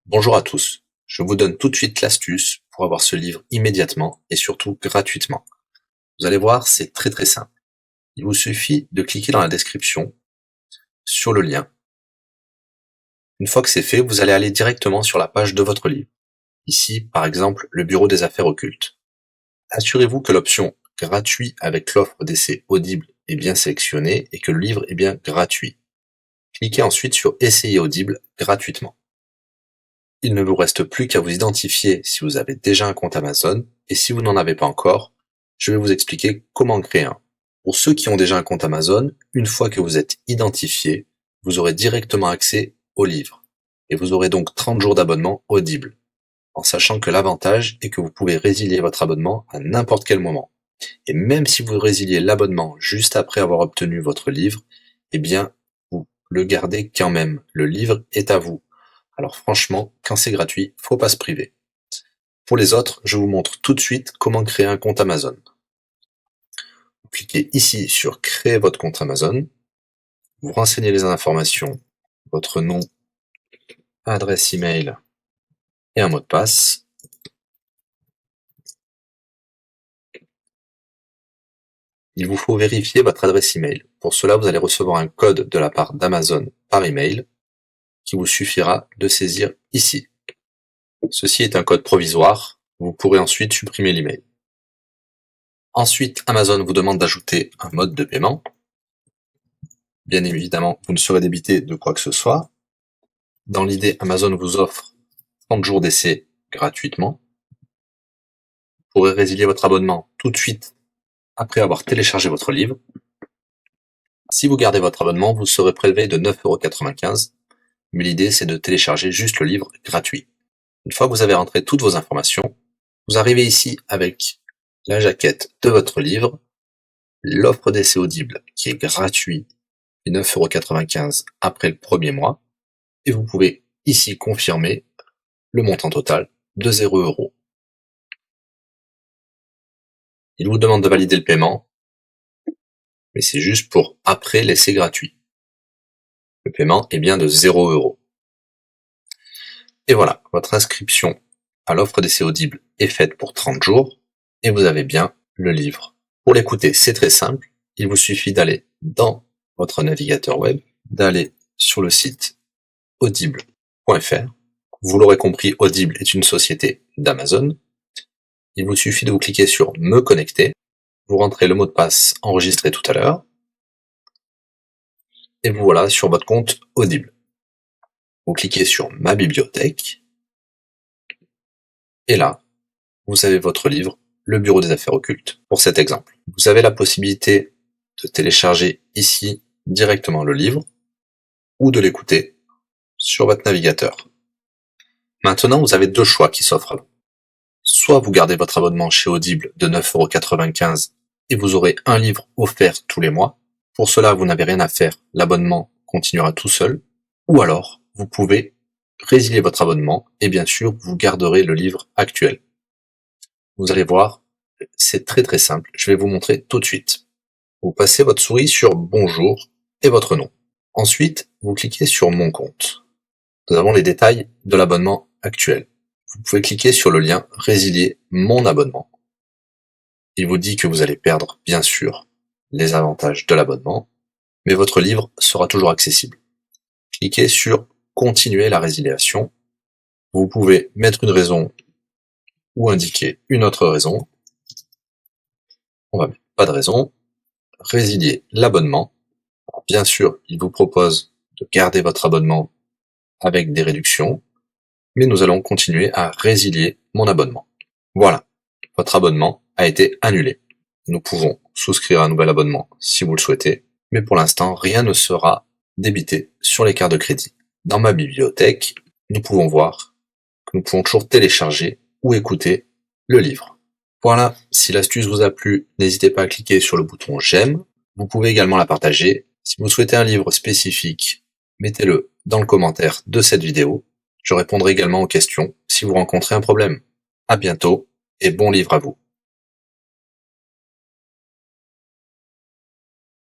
Bonjour à tous, je vous donne tout de suite l'astuce pour avoir ce livre immédiatement et surtout gratuitement. Vous allez voir, c'est très simple. Il vous suffit de cliquer dans la description sur le lien. Une fois que c'est fait, vous allez aller directement sur la page de votre livre. Ici, par exemple, le bureau des affaires occultes. Assurez-vous que l'option gratuit avec l'offre d'essai Audible est bien sélectionnée et que le livre est bien gratuit. Cliquez ensuite sur Essayer Audible gratuitement. Il ne vous reste plus qu'à vous identifier si vous avez déjà un compte Amazon, et si vous n'en avez pas encore, je vais vous expliquer comment créer un. Pour ceux qui ont déjà un compte Amazon, une fois que vous êtes identifié, vous aurez directement accès au livre, et vous aurez donc 30 jours d'abonnement Audible, en sachant que l'avantage est que vous pouvez résilier votre abonnement à n'importe quel moment. Et même si vous résiliez l'abonnement juste après avoir obtenu votre livre, eh bien, vous le gardez quand même. Le livre est à vous. Alors franchement, quand c'est gratuit, faut pas se priver. Pour les autres, je vous montre tout de suite comment créer un compte Amazon. Vous cliquez ici sur créer votre compte Amazon. Vous renseignez les informations, votre nom, adresse email et un mot de passe. Il vous faut vérifier votre adresse email. Pour cela, vous allez recevoir un code de la part d'Amazon par email qui vous suffira de saisir ici. Ceci est un code provisoire. Vous pourrez ensuite supprimer l'email. Ensuite, Amazon vous demande d'ajouter un mode de paiement. Bien évidemment, vous ne serez débité de quoi que ce soit. Dans l'idée, Amazon vous offre 30 jours d'essai gratuitement. Vous pourrez résilier votre abonnement tout de suite après avoir téléchargé votre livre. Si vous gardez votre abonnement, vous serez prélevé de 9,95 €, mais l'idée c'est de télécharger juste le livre gratuit. Une fois que vous avez rentré toutes vos informations, vous arrivez ici avec la jaquette de votre livre, l'offre d'essai Audible qui est gratuit et 9,95 € après le premier mois, et vous pouvez ici confirmer le montant total de 0 €. Il vous demande de valider le paiement, mais c'est juste pour après l'essai gratuit. Le paiement est bien de 0 €. Et voilà, votre inscription à l'offre d'essai Audible est faite pour 30 jours, et vous avez bien le livre. Pour l'écouter, c'est très simple, il vous suffit d'aller dans votre navigateur web, d'aller sur le site audible.fr. Vous l'aurez compris, Audible est une société d'Amazon. Il vous suffit de vous cliquer sur Me connecter, vous rentrez le mot de passe enregistré tout à l'heure, et vous voilà sur votre compte Audible. Vous cliquez sur Ma bibliothèque, et là, vous avez votre livre, Le bureau des affaires occultes, pour cet exemple. Vous avez la possibilité de télécharger ici directement le livre, ou de l'écouter sur votre navigateur. Maintenant, vous avez deux choix qui s'offrent à vous. Soit vous gardez votre abonnement chez Audible de 9,95 € et vous aurez un livre offert tous les mois. Pour cela, vous n'avez rien à faire, l'abonnement continuera tout seul. Ou alors, vous pouvez résilier votre abonnement et bien sûr, vous garderez le livre actuel. Vous allez voir, c'est très simple, je vais vous montrer tout de suite. Vous passez votre souris sur Bonjour et votre nom. Ensuite, vous cliquez sur Mon compte. Nous avons les détails de l'abonnement actuel. Vous pouvez cliquer sur le lien Résilier mon abonnement. Il vous dit que vous allez perdre, bien sûr, les avantages de l'abonnement, mais votre livre sera toujours accessible. Cliquez sur Continuer la résiliation. Vous pouvez mettre une raison ou indiquer une autre raison. On va mettre pas de raison. Résilier l'abonnement. Bien sûr, il vous propose de garder votre abonnement avec des réductions, mais nous allons continuer à résilier mon abonnement. Voilà, votre abonnement a été annulé. Nous pouvons souscrire un nouvel abonnement si vous le souhaitez, mais pour l'instant, rien ne sera débité sur les cartes de crédit. Dans ma bibliothèque, nous pouvons voir que nous pouvons toujours télécharger ou écouter le livre. Voilà, si l'astuce vous a plu, n'hésitez pas à cliquer sur le bouton j'aime. Vous pouvez également la partager. Si vous souhaitez un livre spécifique, mettez-le dans le commentaire de cette vidéo. Je répondrai également aux questions si vous rencontrez un problème. À bientôt et bon livre à vous.